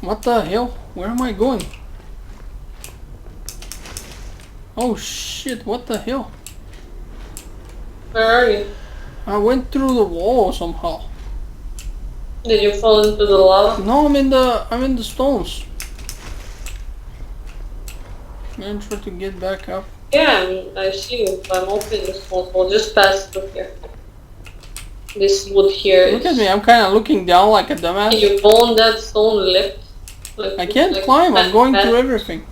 What the hell? Where am I going? Oh shit, what the hell? Where are you? I went through the wall somehow. Did you fall into the lava? No, I'm in the stones. I'm trying to get back up. Yeah, I see you. I'm opening this phone. We'll just pass through here. This wood here Look at is... me, I'm kinda looking down like a Can dumbass. you go on that stone left? I can't climb, I'm going pass. through everything.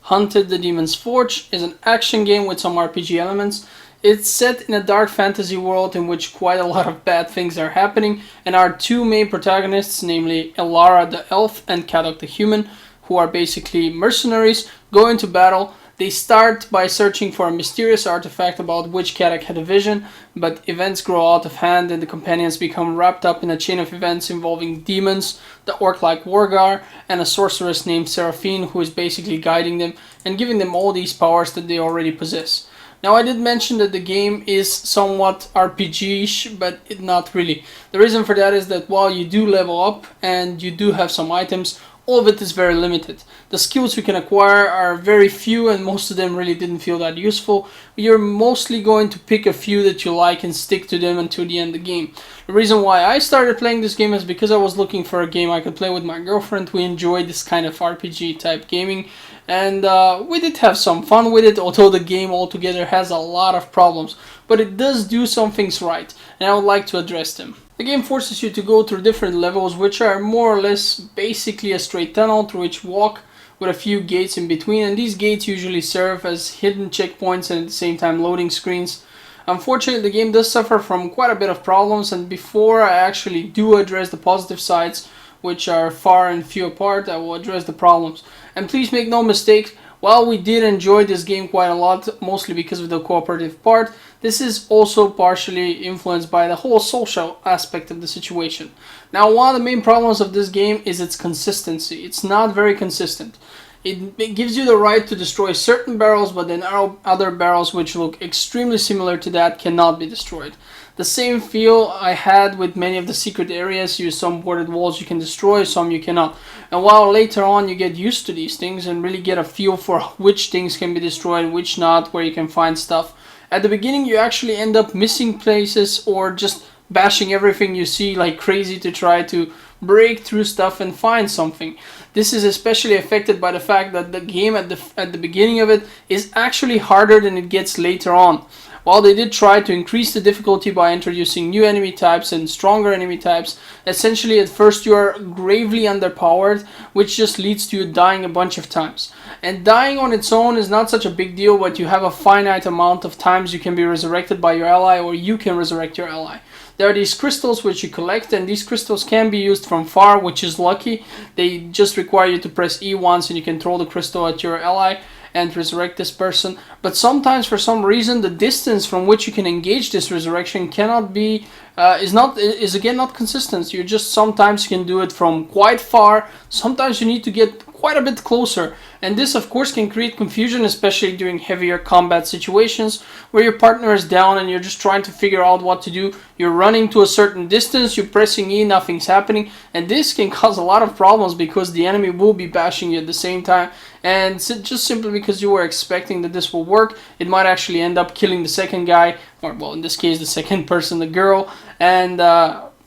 Hunted the Demon's Forge is an action game with some RPG elements. It's set in a dark fantasy world in which quite a lot of bad things are happening, and our two main protagonists, namely Elara the Elf and Kadok the Human, who are basically mercenaries, go into battle. They start by searching for a mysterious artifact about which Kadok had a vision, but events grow out of hand and the companions become wrapped up in a chain of events involving demons, the orc-like Wargar, and a sorceress named Seraphine who is basically guiding them and giving them all these powers that they already possess. Now, I did mention that the game is somewhat RPG-ish, but not really. The reason for that is that while you do level up and you do have some items, all of it is very limited. The skills you can acquire are very few and most of them really didn't feel that useful. You're mostly going to pick a few that you like and stick to them until the end of the game. The reason why I started playing this game is because I was looking for a game I could play with my girlfriend. We enjoy this kind of RPG type gaming, and we did have some fun with it, although the game altogether has a lot of problems. But it does do some things right, and I would like to address them. The game forces you to go through different levels, which are more or less basically a straight tunnel through which you walk with a few gates in between, and these gates usually serve as hidden checkpoints and at the same time loading screens. Unfortunately, the game does suffer from quite a bit of problems, and before I actually do address the positive sides, which are far and few apart, I will address the problems. And please make no mistake, while we did enjoy this game quite a lot, mostly because of the cooperative part, this is also partially influenced by the whole social aspect of the situation. Now, one of the main problems of this game is its consistency. It's not very consistent. It gives you the right to destroy certain barrels, but then other barrels which look extremely similar to that cannot be destroyed. The same feel I had with many of the secret areas. Some boarded walls you can destroy, some you cannot. And while later on you get used to these things and really get a feel for which things can be destroyed, which not, where you can find stuff, at the beginning you actually end up missing places or just bashing everything you see like crazy to try to break through stuff and find something. This is especially affected by the fact that the game at the beginning of it is actually harder than it gets later on. While they did try to increase the difficulty by introducing new enemy types and stronger enemy types, essentially at first you are gravely underpowered, which just leads to you dying a bunch of times. And dying on its own is not such a big deal, but you have a finite amount of times you can be resurrected by your ally, or you can resurrect your ally. There are these crystals which you collect, and these crystals can be used from far, which is lucky. They just require you to press E once and you can throw the crystal at your ally and resurrect this person. But sometimes, for some reason, the distance from which you can engage this resurrection cannot be is again not consistent. You just sometimes can do it from quite far. Sometimes you need to get quite a bit closer, and this of course can create confusion, especially during heavier combat situations where your partner is down and you're just trying to figure out what to do. You're running to a certain distance, you're pressing E, nothing's happening, and this can cause a lot of problems because the enemy will be bashing you at the same time, and just simply because you were expecting that this will work, it might actually end up killing the second guy, or well, in this case the second person, the girl, and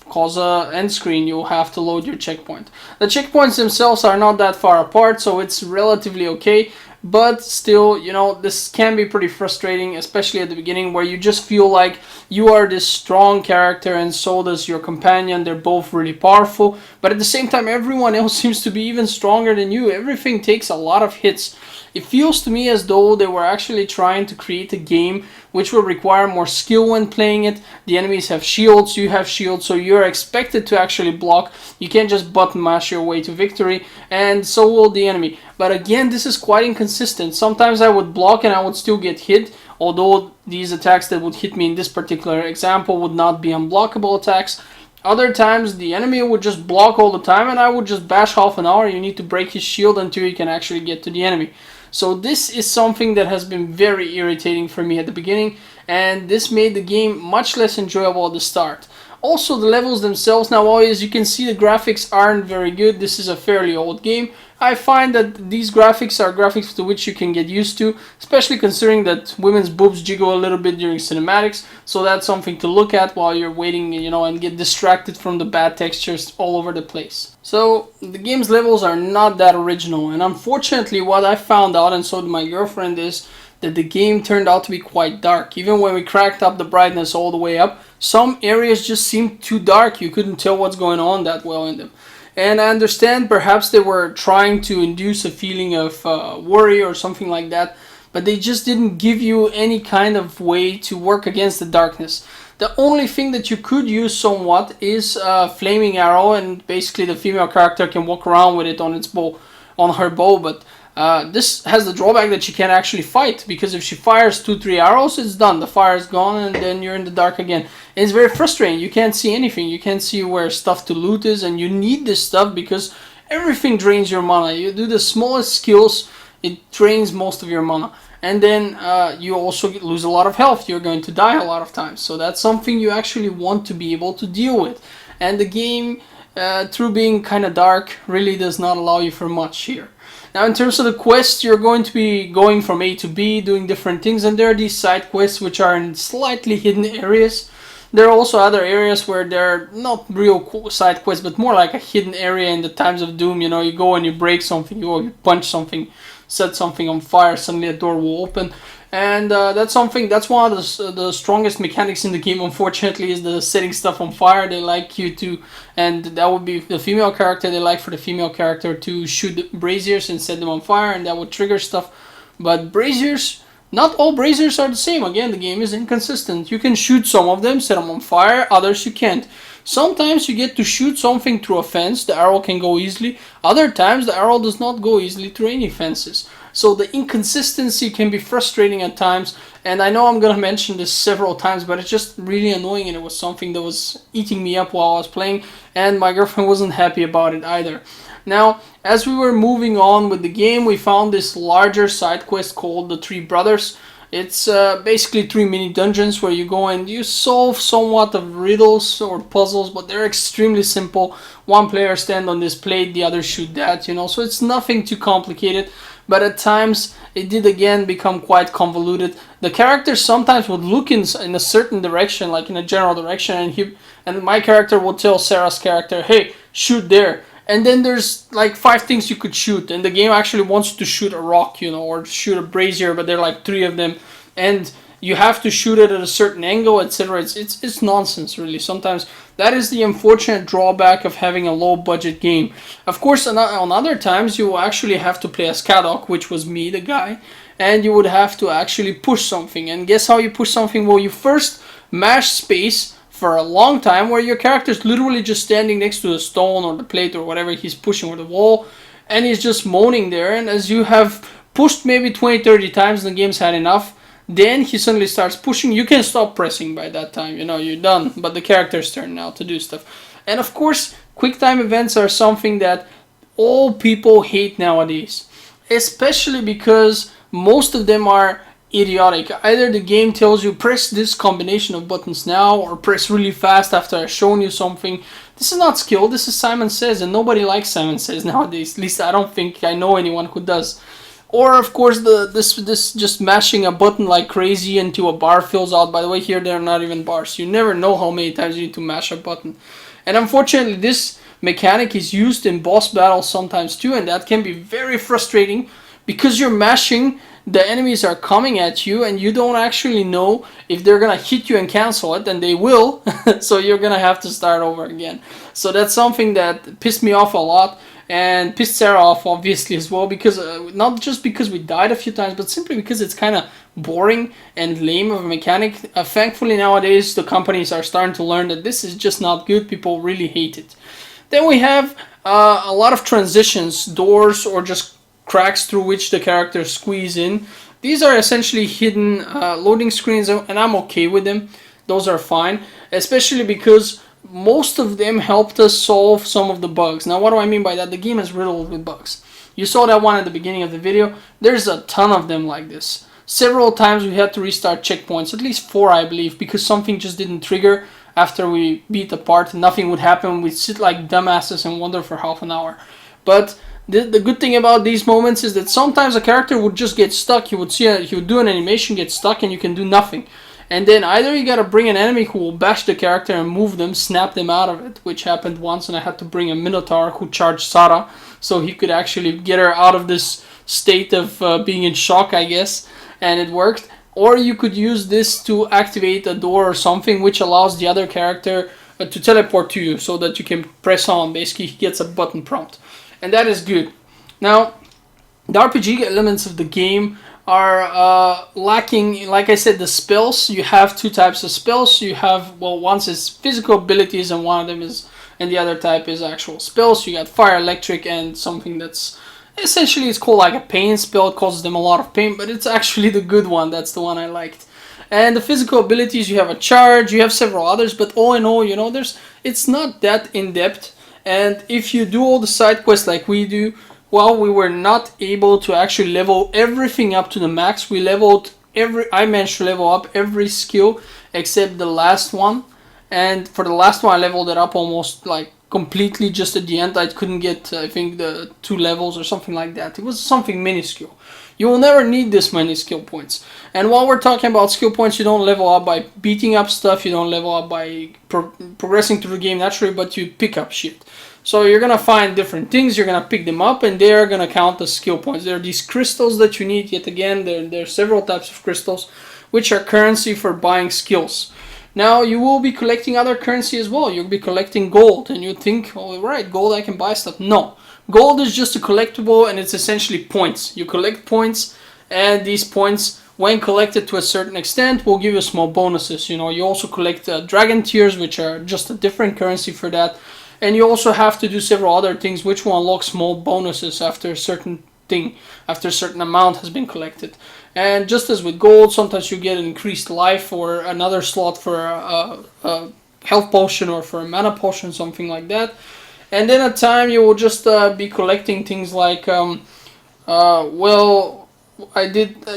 cause a end screen. You'll have to load your checkpoint. The checkpoints themselves are not that far apart, so it's relatively okay, but still, this can be pretty frustrating, especially at the beginning where you just feel like you are this strong character and so does your companion. They're both really powerful, but at the same time everyone else seems to be even stronger than you. Everything takes a lot of hits. It feels to me as though they were actually trying to create a game which will require more skill when playing it. The enemies have shields, you have shields, so you're expected to actually block. You can't just button mash your way to victory, and so will the enemy. But again, this is quite inconsistent. Sometimes I would block and I would still get hit, although these attacks that would hit me in this particular example would not be unblockable attacks. Other times the enemy would just block all the time and I would just bash half an hour. You need to break his shield until you can actually get to the enemy. So this is something that has been very irritating for me at the beginning, and this made the game much less enjoyable at the start. Also, the levels themselves, now as you can see, the graphics aren't very good. This is a fairly old game. I find that these graphics are graphics to which you can get used to, especially considering that women's boobs jiggle a little bit during cinematics, so that's something to look at while you're waiting, and get distracted from the bad textures all over the place. So, the game's levels are not that original, and unfortunately what I found out, and so did my girlfriend, is that the game turned out to be quite dark. Even when we cracked up the brightness all the way up, some areas just seemed too dark. You couldn't tell what's going on that well in them. And I understand perhaps they were trying to induce a feeling of worry or something like that, but they just didn't give you any kind of way to work against the darkness. The only thing that you could use somewhat is a flaming arrow, and basically the female character can walk around with it on its bow, on her bow, but this has the drawback that she can't actually fight, because if she fires 2-3 arrows, it's done. The fire is gone and then you're in the dark again. And it's very frustrating. You can't see anything. You can't see where stuff to loot is, and you need this stuff because everything drains your mana. You do the smallest skills, it drains most of your mana. And then you also lose a lot of health. You're going to die a lot of times. So that's something you actually want to be able to deal with. And the game, through being kind of dark, really does not allow you for much here. Now, in terms of the quests, you're going to be going from A to B, doing different things, and there are these side quests which are in slightly hidden areas. There are also other areas where they're not real side quests, but more like a hidden area in the Times of Doom. You go and you break something, you punch something, set something on fire, suddenly a door will open. And that's one of the strongest mechanics in the game, unfortunately, is the setting stuff on fire. They like you to, and that would be the female character, they like for the female character to shoot braziers and set them on fire, and that would trigger stuff. But braziers, not all braziers are the same. Again, the game is inconsistent. You can shoot some of them, set them on fire, others you can't. Sometimes you get to shoot something through a fence, the arrow can go easily. Other times the arrow does not go easily through any fences. So the inconsistency can be frustrating at times, and I know I'm going to mention this several times, but it's just really annoying, and it was something that was eating me up while I was playing, and my girlfriend wasn't happy about it either. Now, as we were moving on with the game, we found this larger side quest called the Three Brothers. It's basically 3 mini dungeons where you go and you solve somewhat of riddles or puzzles, but they're extremely simple. One player stand on this plate, the other shoot that, so it's nothing too complicated. But at times it did again become quite convoluted. The characters sometimes would look in a certain direction, like in a general direction, and my character will tell Sarah's character, hey, shoot there. And then there's like 5 things you could shoot, and the game actually wants you to shoot a rock, or shoot a brazier, but there are like 3 of them, and you have to shoot it at a certain angle, etc. It's nonsense, really. Sometimes that is the unfortunate drawback of having a low budget game. Of course, on other times you will actually have to play as Kadok, which was me, the guy, and you would have to actually push something. And guess how you push something? Well, you first mash space for a long time, where your character is literally just standing next to the stone or the plate or whatever he's pushing, or the wall, and he's just moaning there. And as you have pushed maybe 20-30 times and the game's had enough, then he suddenly starts pushing. You can stop pressing by that time, you're done, but the character's turn now to do stuff. And of course, quick time events are something that all people hate nowadays, especially because most of them are idiotic. Either the game tells you press this combination of buttons now, or press really fast after I've shown you something. This is not skill, this is Simon Says, and nobody likes Simon Says nowadays. At least I don't think I know anyone who does. Or of course this just mashing a button like crazy until a bar fills out. By the way, here they're not even bars. You never know how many times you need to mash a button. And unfortunately this mechanic is used in boss battles sometimes too, and that can be very frustrating because you're mashing, the enemies are coming at you, and you don't actually know if they're gonna hit you and cancel it, and they will. So you're gonna have to start over again. So that's something that pissed me off a lot, and pissed Sarah off obviously as well, because not just because we died a few times, but simply because it's kind of boring and lame of a mechanic. Thankfully nowadays the companies are starting to learn that this is just not good. People really hate it. Then we have a lot of transitions, doors, or just cracks through which the characters squeeze in. These are essentially hidden loading screens, and I'm okay with them. Those are fine, especially because most of them helped us solve some of the bugs. Now, what do I mean by that? The game is riddled with bugs. You saw that one at the beginning of the video. There's a ton of them like this. Several times we had to restart checkpoints, at least 4 I believe, because something just didn't trigger. after we beat the part, nothing would happen. We'd sit like dumbasses and wonder for half an hour. But the good thing about these moments is that sometimes a character would just get stuck. You would see he would do an animation, get stuck, and you can do nothing. And then either you gotta bring an enemy who will bash the character and move them, snap them out of it, which happened once, and I had to bring a Minotaur who charged Sarah, so he could actually get her out of this state of being in shock, I guess, and it worked. Or you could use this to activate a door or something, which allows the other character to teleport to you, so that you can press on. Basically, he gets a button prompt, and that is good. Now, the RPG elements of the game are lacking. Like I said, the spells, you have two types of spells. You have, well, one is physical abilities and one of them is, and the other type is actual spells. You got fire, electric, and something that's essentially, it's called like a pain spell. It causes them a lot of pain, but it's actually the good one. That's the one I liked. And the physical abilities, you have a charge, you have several others, but all in all, it's not that in depth. And if you do all the side quests like we do, well, we were not able to actually level everything up to the max. I managed to level up every skill except the last one. And for the last one, I leveled it up almost like completely just at the end. I couldn't get, I think, the 2 levels or something like that. It was something minuscule. You will never need this many skill points. And while we're talking about skill points, you don't level up by beating up stuff. You don't level up by progressing through the game naturally, but you pick up shit. So you're going to find different things, you're going to pick them up, and they are going to count as skill points. There are these crystals that you need, yet again, there are several types of crystals, which are currency for buying skills. Now, you will be collecting other currency as well. You'll be collecting gold, and you think, oh, right, gold, I can buy stuff. No. Gold is just a collectible, and it's essentially points. You collect points, and these points, when collected to a certain extent, will give you small bonuses. You also collect dragon tears, which are just a different currency for that. And you also have to do several other things, which will unlock small bonuses after a certain amount has been collected. And just as with gold, sometimes you get an increased life or another slot for a health potion or for a mana potion, something like that. And then at time you will just be collecting things like,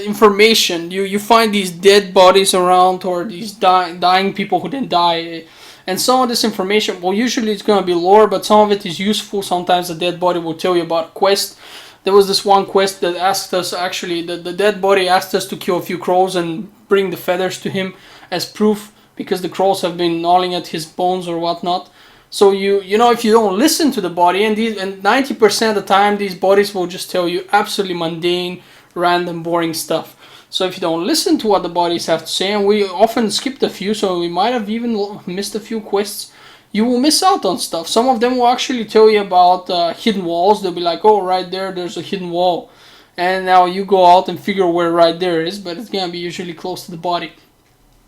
information. You find these dead bodies around, or these dying people who didn't die. And some of this information, well, usually it's going to be lore, but some of it is useful. Sometimes the dead body will tell you about a quest. There was this one quest that asked us, actually, the dead body asked us to kill a few crows and bring the feathers to him as proof, because the crows have been gnawing at his bones or whatnot. So if you don't listen to the body, and 90% of the time these bodies will just tell you absolutely mundane, random, boring stuff. So if you don't listen to what the bodies have to say, and we often skipped a few, so we might have even missed a few quests, you will miss out on stuff. Some of them will actually tell you about hidden walls. They'll be like, oh, right there's a hidden wall. And now you go out and figure where right there is, but it's going to be usually close to the body.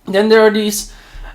Then there are these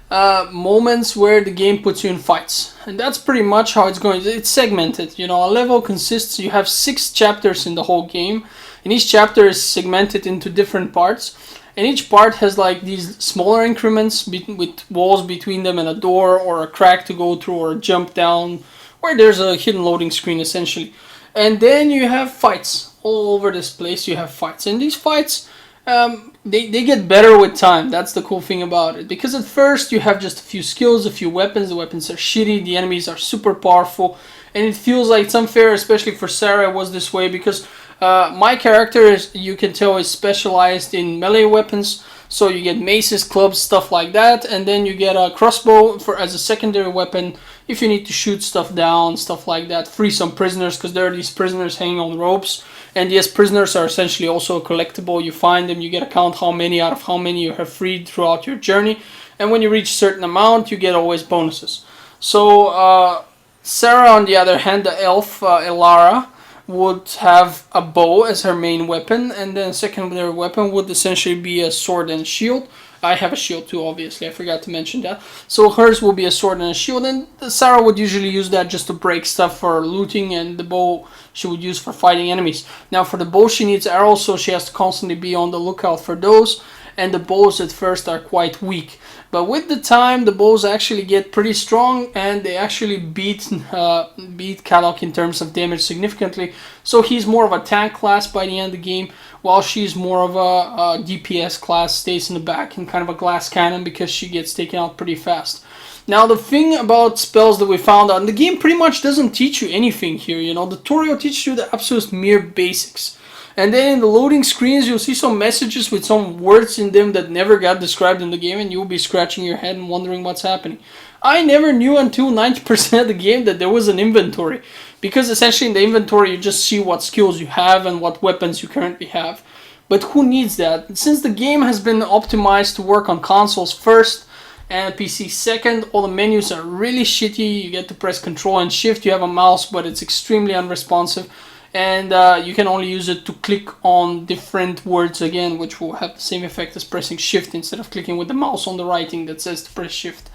moments where the game puts you in fights. And that's pretty much how it's going. It's segmented. A level consists, you have 6 chapters in the whole game. And each chapter is segmented into different parts. And each part has like these smaller increments with walls between them and a door or a crack to go through or a jump down, where there's a hidden loading screen essentially. And then you have fights. All over this place you have fights. And these fights, they get better with time. That's the cool thing about it. Because at first you have just a few skills, a few weapons. The weapons are shitty. The enemies are super powerful. And it feels like it's unfair, especially for Sarah, it was this way because my character, you can tell, is specialized in melee weapons. So you get maces, clubs, stuff like that. And then you get a crossbow as a secondary weapon if you need to shoot stuff down, stuff like that. Free some prisoners, because there are these prisoners hanging on ropes. And yes, prisoners are essentially also a collectible. You find them, you get a count how many out of how many you have freed throughout your journey. And when you reach a certain amount, you get always bonuses. So Sarah, on the other hand, the elf, Elara, would have a bow as her main weapon, and then a secondary weapon would essentially be a sword and shield. I have a shield too, obviously, I forgot to mention that. So hers will be a sword and a shield, and Sarah would usually use that just to break stuff for looting, and the bow she would use for fighting enemies. Now for the bow she needs arrows, so she has to constantly be on the lookout for those, and the bows at first are quite weak. But with the time, the bows actually get pretty strong, and they actually beat Kalok in terms of damage significantly. So he's more of a tank class by the end of the game, while she's more of a DPS class, stays in the back and kind of a glass cannon because she gets taken out pretty fast. Now, the thing about spells that we found out, and the game pretty much doesn't teach you anything here, the tutorial teaches you the absolute mere basics. And then in the loading screens, you'll see some messages with some words in them that never got described in the game, and you'll be scratching your head and wondering what's happening. I never knew until 90% of the game that there was an inventory, because essentially in the inventory you just see what skills you have and what weapons you currently have. But who needs that? Since the game has been optimized to work on consoles first and PC second, all the menus are really shitty. You get to press Control and Shift. You have a mouse, but it's extremely unresponsive. And you can only use it to click on different words again, which will have the same effect as pressing Shift instead of clicking with the mouse on the writing that says to press Shift.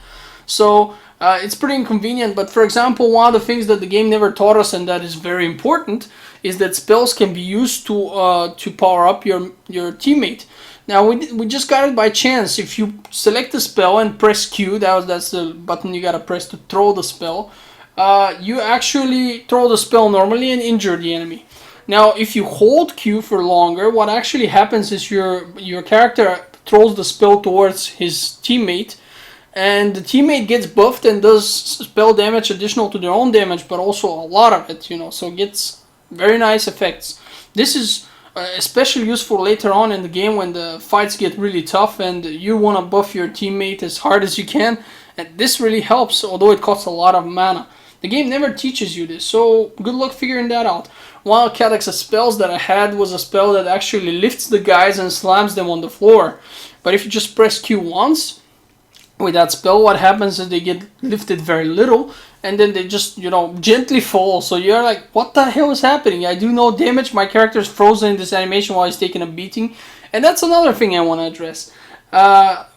So it's pretty inconvenient. But for example, one of the things that the game never taught us, and that is very important, is that spells can be used to power up your teammate. Now we just got it by chance. If you select the spell and press Q, that's the button you gotta press to throw the spell. You actually throw the spell normally and injure the enemy. Now, if you hold Q for longer, what actually happens is your character throws the spell towards his teammate, and the teammate gets buffed and does spell damage additional to their own damage, but also a lot of it, so it gets very nice effects. This is especially useful later on in the game when the fights get really tough and you want to buff your teammate as hard as you can, and this really helps, although it costs a lot of mana. The game never teaches you this, so good luck figuring that out. One of Cadex's spells that I had was a spell that actually lifts the guys and slams them on the floor. But if you just press Q once with that spell, what happens is they get lifted very little, and then they just, gently fall. So you're like, what the hell is happening? I do no damage, my character is frozen in this animation while he's taking a beating. And that's another thing I want to address.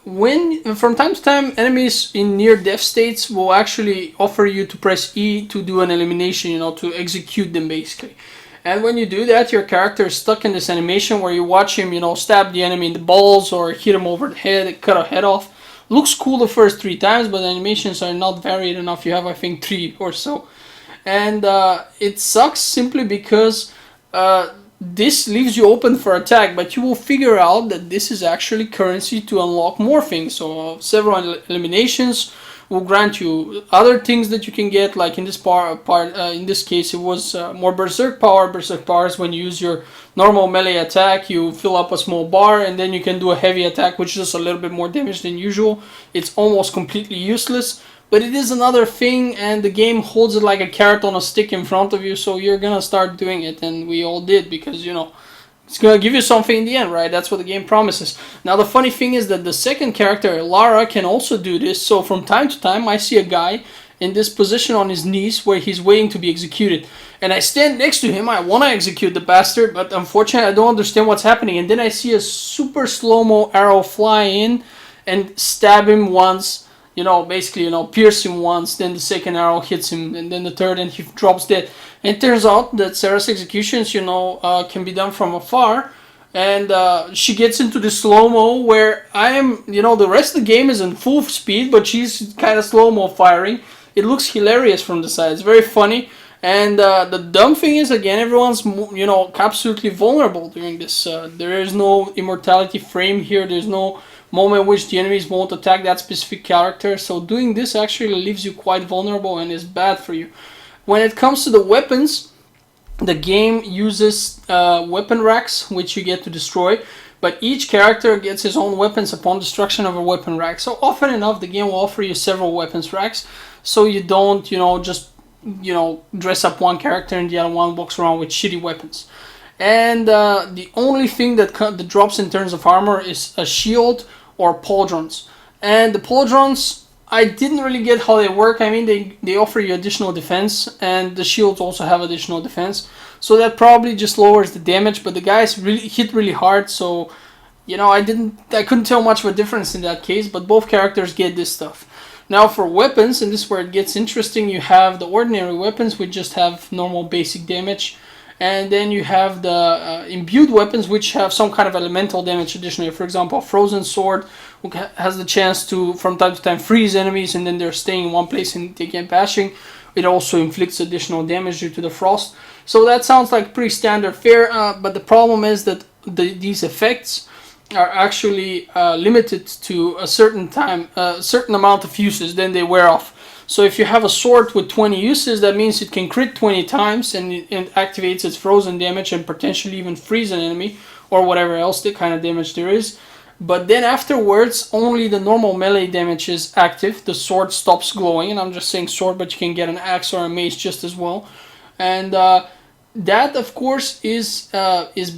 When from time to time enemies in near death states will actually offer you to press E to do an elimination, to execute them basically. And when you do that, your character is stuck in this animation where you watch him, stab the enemy in the balls or hit him over the head, cut a head off. Looks cool the first 3 times, but the animations are not varied enough. You have, I think, 3 or so. And it sucks simply because this leaves you open for attack, but you will figure out that this is actually currency to unlock more things. So several eliminations will grant you other things that you can get, like in this in this case it was more berserk power. Berserk power is when you use your normal melee attack, you fill up a small bar, and then you can do a heavy attack which does a little bit more damage than usual. It's almost completely useless, but it is another thing, and the game holds it like a carrot on a stick in front of you, so you're gonna start doing it, and we all did, because it's gonna give you something in the end, right? That's what the game promises. Now the funny thing is that the second character, Lara, can also do this. So from time to time I see a guy in this position on his knees where he's waiting to be executed, and I stand next to him. I want to execute the bastard, but unfortunately I don't understand what's happening, and then I see a super slow-mo arrow fly in and stab him once, basically, pierce him once, then the second arrow hits him, and then the third, and he drops dead. And it turns out that Sarah's executions, can be done from afar, and she gets into the slow-mo where I am, the rest of the game is in full speed, but she's kind of slow-mo firing. It looks hilarious from the side. It's very funny, and the dumb thing is, again, everyone's, absolutely vulnerable during this. There is no immortality frame here. There's no moment in which the enemies won't attack that specific character, so doing this actually leaves you quite vulnerable and is bad for you. When it comes to the weapons, the game uses weapon racks, which you get to destroy, but each character gets his own weapons upon destruction of a weapon rack. So often enough, the game will offer you several weapons racks, so you don't, just, dress up one character and the other one walks around with shitty weapons. And the only thing that drops in terms of armor is a shield or pauldrons. And the pauldrons, I didn't really get how they work. I mean, they offer you additional defense, and the shields also have additional defense. So that probably just lowers the damage, but the guys really hit really hard, so I couldn't tell much of a difference in that case, but both characters get this stuff. Now for weapons, and this is where it gets interesting, you have the ordinary weapons which just have normal basic damage. And then you have the imbued weapons, which have some kind of elemental damage additionally. For example, a frozen sword has the chance to, from time to time, freeze enemies, and then they're staying in one place and they get bashing. It also inflicts additional damage due to the frost. So that sounds like pretty standard fare, but the problem is that these effects are actually limited to a certain time, a certain amount of uses, then they wear off. So if you have a sword with 20 uses, that means it can crit 20 times and it activates its frozen damage and potentially even freeze an enemy or whatever else the kind of damage there is. But then afterwards, only the normal melee damage is active. The sword stops glowing, and I'm just saying sword, but you can get an axe or a mace just as well. And that, of course, is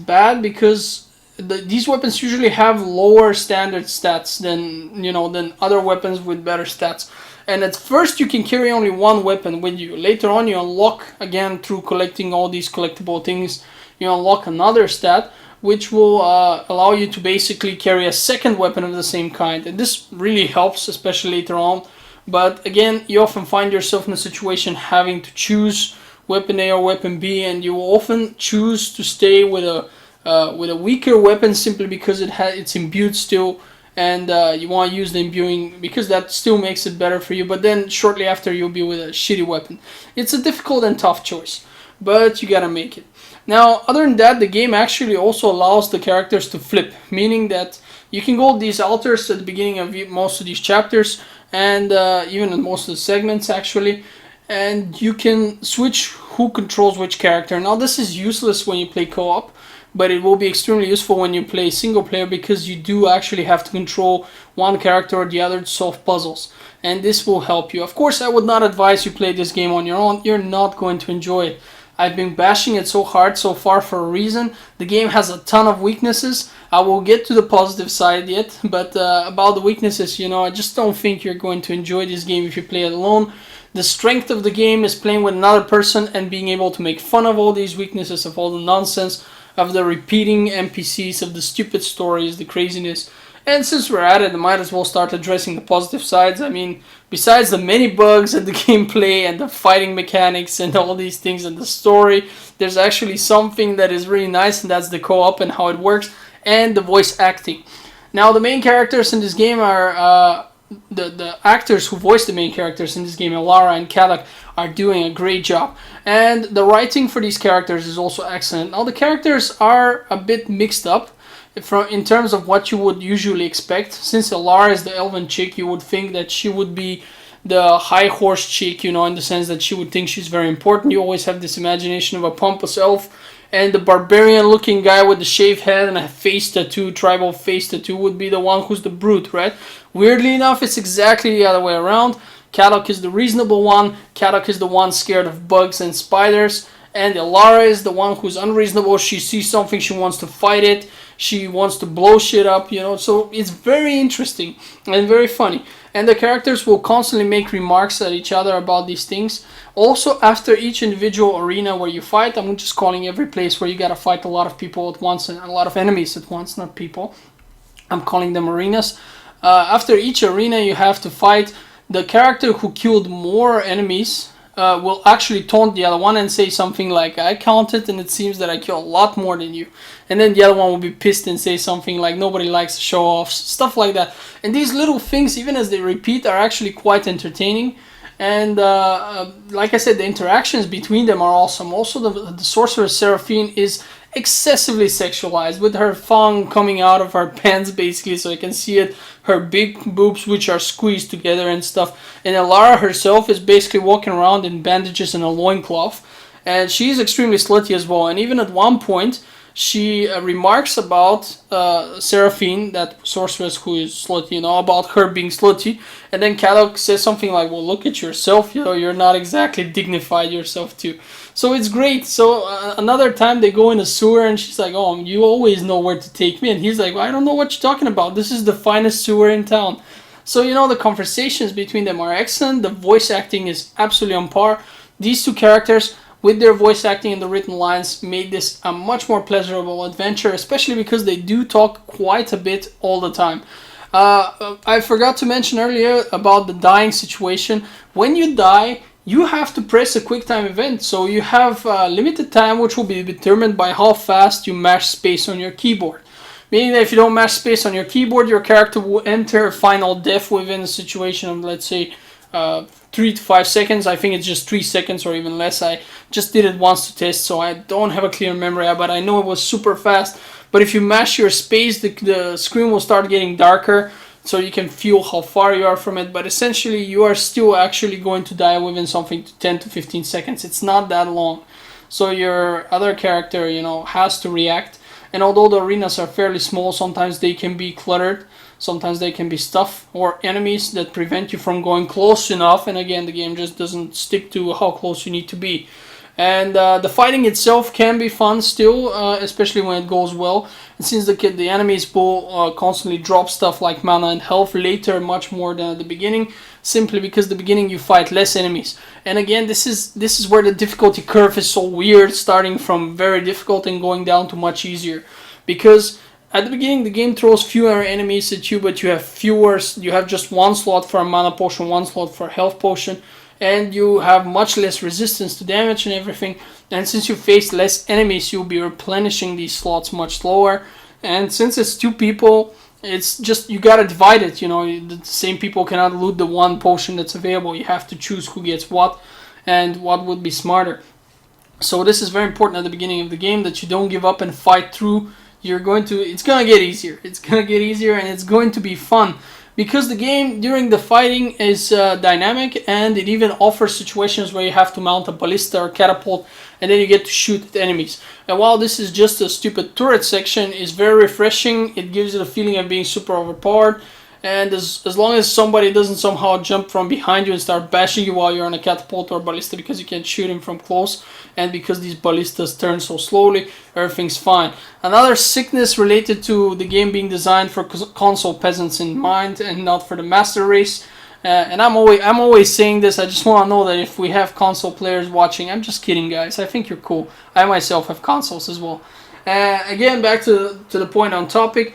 bad because these weapons usually have lower standard stats than other weapons with better stats. And at first you can carry only one weapon with you. Later on you unlock, again through collecting all these collectible things, you unlock another stat which will allow you to basically carry a second weapon of the same kind. And this really helps, especially later on. But again, you often find yourself in a situation having to choose weapon A or weapon B, and you will often choose to stay with a weaker weapon simply because it's imbued still, and you want to use the imbuing because that still makes it better for you. But then shortly after, you'll be with a shitty weapon. It's a difficult and tough choice, but you gotta make it. Now, other than that, the game actually also allows the characters to flip, meaning that you can go to these altars at the beginning of most of these chapters, and even in most of the segments actually, and you can switch who controls which character. Now, this is useless when you play co-op, but it will be extremely useful when you play single player because you do actually have to control one character or the other to solve puzzles, and this will help you. Of course, I would not advise you play this game on your own. You're not going to enjoy it. I've been bashing it so hard so far for a reason. The game has a ton of weaknesses. I will get to the positive side yet, but about the weaknesses, I just don't think you're going to enjoy this game if you play it alone. The strength of the game is playing with another person and being able to make fun of all these weaknesses, of all the nonsense, of the repeating NPCs, of the stupid stories, the craziness. And since we're at it, I might as well start addressing the positive sides. I mean, besides the many bugs and the gameplay and the fighting mechanics and all these things and the story, there's actually something that is really nice, and that's the co-op and how it works, and the voice acting. Now, the main characters in this game are the actors who voice the main characters in this game, Lara and Kadok, are doing a great job. And the writing for these characters is also excellent. Now, the characters are a bit mixed up in terms of what you would usually expect. Since Lara is the elven chick, you would think that she would be the high horse chick, in the sense that she would think she's very important. You always have this imagination of a pompous elf, and the barbarian looking guy with the shaved head and a face tattoo, tribal face tattoo, would be the one who's the brute, right? Weirdly enough, it's exactly the other way around. Kadok is the reasonable one. Kadok is the one scared of bugs and spiders, and Lara is the one who's unreasonable. She sees something, she wants to fight it. She wants to blow shit up, so it's very interesting and very funny. And the characters will constantly make remarks at each other about these things. Also, after each individual arena where you fight, I'm just calling every place where you gotta fight a lot of people at once and a lot of enemies at once, not people. I'm calling them arenas. After each arena you have to fight, the character who killed more enemies will actually taunt the other one and say something like, I counted and it seems that I killed a lot more than you. And then the other one will be pissed and say something like, nobody likes show-offs, stuff like that. And these little things, even as they repeat, are actually quite entertaining. And like I said, the interactions between them are awesome. Also, the sorceress Seraphine is excessively sexualized, with her thong coming out of her pants basically, so you can see it, her big boobs which are squeezed together and stuff. And Lara herself is basically walking around in bandages and a loincloth, and she's extremely slutty as well. And even at one point she remarks about Seraphine, that sorceress who is slutty, about her being slutty. And then Kadok says something like, well, look at yourself, you're not exactly dignified yourself too. So it's great. So another time they go in a sewer and she's like, oh, you always know where to take me. And he's like, well, I don't know what you're talking about. This is the finest sewer in town. So, the conversations between them are excellent. The voice acting is absolutely on par. These two characters, with their voice acting and the written lines, made this a much more pleasurable adventure, especially because they do talk quite a bit all the time. I forgot to mention earlier about the dying situation. When you die, you have to press a quick time event. So you have limited time, which will be determined by how fast you mash space on your keyboard. Meaning that if you don't mash space on your keyboard, your character will enter final death within a situation of, let's say, 3 to 5 seconds. I think it's just 3 seconds or even less. I just did it once to test, so I don't have a clear memory, but I know it was super fast. But if you mash your space, the screen will start getting darker, so you can feel how far you are from it. But essentially, you are still actually going to die within something to 10 to 15 seconds. It's not that long. So your other character, has to react. And although the arenas are fairly small, sometimes they can be cluttered. Sometimes they can be stuff or enemies that prevent you from going close enough. And again, the game just doesn't stick to how close you need to be. And the fighting itself can be fun still, especially when it goes well. And since the enemies will constantly drop stuff like mana and health later, much more than at the beginning, simply because the beginning you fight less enemies. And again, this is where the difficulty curve is so weird, starting from very difficult and going down to much easier, because at the beginning the game throws fewer enemies at you, but you have just one slot for a mana potion, one slot for a health potion, and you have much less resistance to damage and everything. And since you face less enemies, you'll be replenishing these slots much slower. And since it's 2 people, it's just, you gotta divide it. The same people cannot loot the one potion that's available. You have to choose who gets what and what would be smarter. So this is very important at the beginning of the game, that you don't give up and fight through. It's gonna get easier. It's gonna get easier, and it's going to be fun. Because the game during the fighting is dynamic, and it even offers situations where you have to mount a ballista or catapult, and then you get to shoot at enemies. And while this is just a stupid turret section, it's very refreshing. It gives you the feeling of being super overpowered. And as long as somebody doesn't somehow jump from behind you and start bashing you while you're on a catapult or ballista, because you can't shoot him from close, and because these ballistas turn so slowly, everything's fine. Another sickness related to the game being designed for console peasants in mind and not for the master race. And I'm always saying this. I just want to know that if we have console players watching, I'm just kidding, guys. I think you're cool. I myself have consoles as well. Again, back to the point on topic.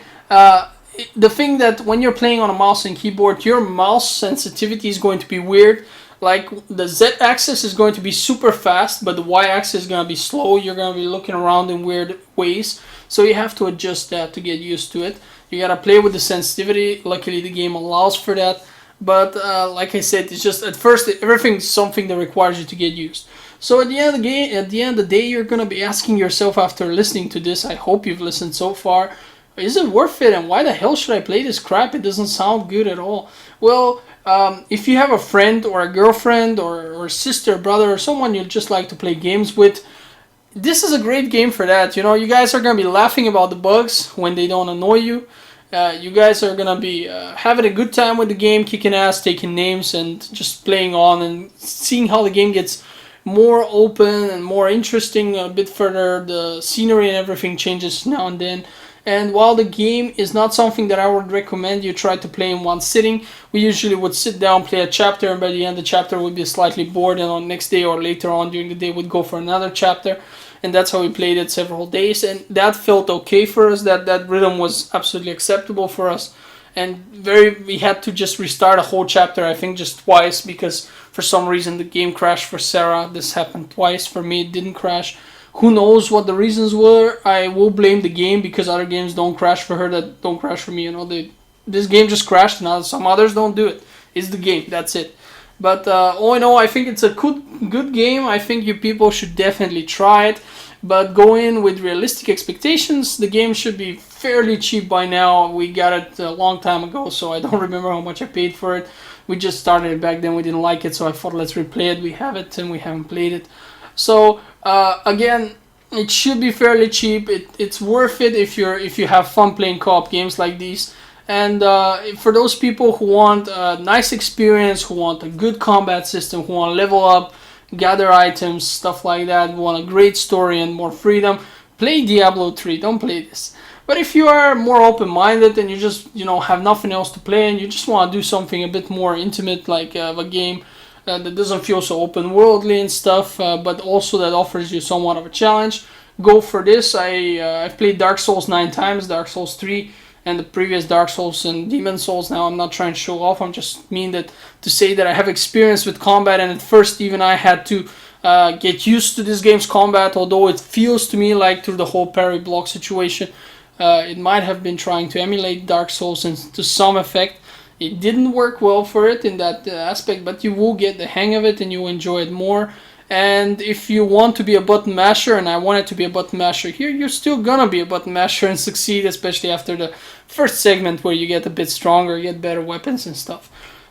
The thing that when you're playing on a mouse and keyboard, your mouse sensitivity is going to be weird. Like, the Z-axis is going to be super fast, but the Y-axis is going to be slow. You're going to be looking around in weird ways. So you have to adjust that to get used to it. You got to play with the sensitivity. Luckily, the game allows for that. But like I said, it's just, at first, everything's something that requires you to get used. So at the end of the day, you're going to be asking yourself after listening to this, I hope you've listened so far, is it worth it, and why the hell should I play this crap? It doesn't sound good at all. Well, if you have a friend or a girlfriend or sister, brother, or someone you'd just like to play games with, this is a great game for that. You guys are going to be laughing about the bugs when they don't annoy you. You guys are going to be having a good time with the game, kicking ass, taking names, and just playing on and seeing how the game gets more open and more interesting a bit further. The scenery and everything changes now and then. And while the game is not something that I would recommend you try to play in one sitting, we usually would sit down, play a chapter, and by the end the chapter would be slightly bored, and on next day or later on during the day we'd go for another chapter. And that's how we played it several days, and that felt okay for us. That rhythm was absolutely acceptable for us. And we had to just restart a whole chapter, I think just twice, because for some reason the game crashed for Sarah. This happened twice. For me it didn't crash. Who knows what the reasons were? I will blame the game, because other games don't crash for her that don't crash for me. This game just crashed, and some others don't do it. It's the game, that's it. But all in all, I think it's a good game. I think you people should definitely try it. But go in with realistic expectations. The game should be fairly cheap by now. We got it a long time ago, so I don't remember how much I paid for it. We just started it back then. We didn't like it, so I thought let's replay it. We have it, and we haven't played it. So again, it should be fairly cheap. It's worth it if you have fun playing co-op games like these. And for those people who want a nice experience, who want a good combat system, who want to level up, gather items, stuff like that, who want a great story and more freedom, play Diablo 3. Don't play this. But if you are more open-minded and you just have nothing else to play and you just want to do something a bit more intimate, like a game that doesn't feel so open-worldly and stuff, but also that offers you somewhat of a challenge, go for this. I've played Dark Souls 9 times, Dark Souls 3, and the previous Dark Souls and Demon Souls. Now I'm not trying to show off, I'm just mean that to say that I have experience with combat, and at first even I had to get used to this game's combat, although it feels to me like through the whole parry block situation, it might have been trying to emulate Dark Souls to some effect. It didn't work well for it in that aspect, but you will get the hang of it and you will enjoy it more. And if you want to be a button masher, and I wanted to be a button masher here, you're still gonna be a button masher and succeed, especially after the first segment where you get a bit stronger, get better weapons and stuff.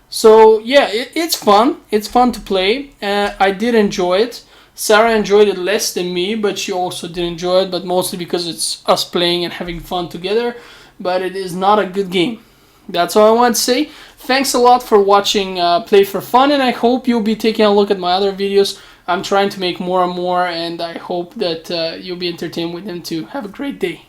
So yeah, it's fun. It's fun to play. I did enjoy it. Sarah enjoyed it less than me, but she also did enjoy it, but mostly because it's us playing and having fun together. But it is not a good game. That's all I want to say. Thanks a lot for watching Play for Fun, and I hope you'll be taking a look at my other videos. I'm trying to make more and more, and I hope that you'll be entertained with them too. Have a great day.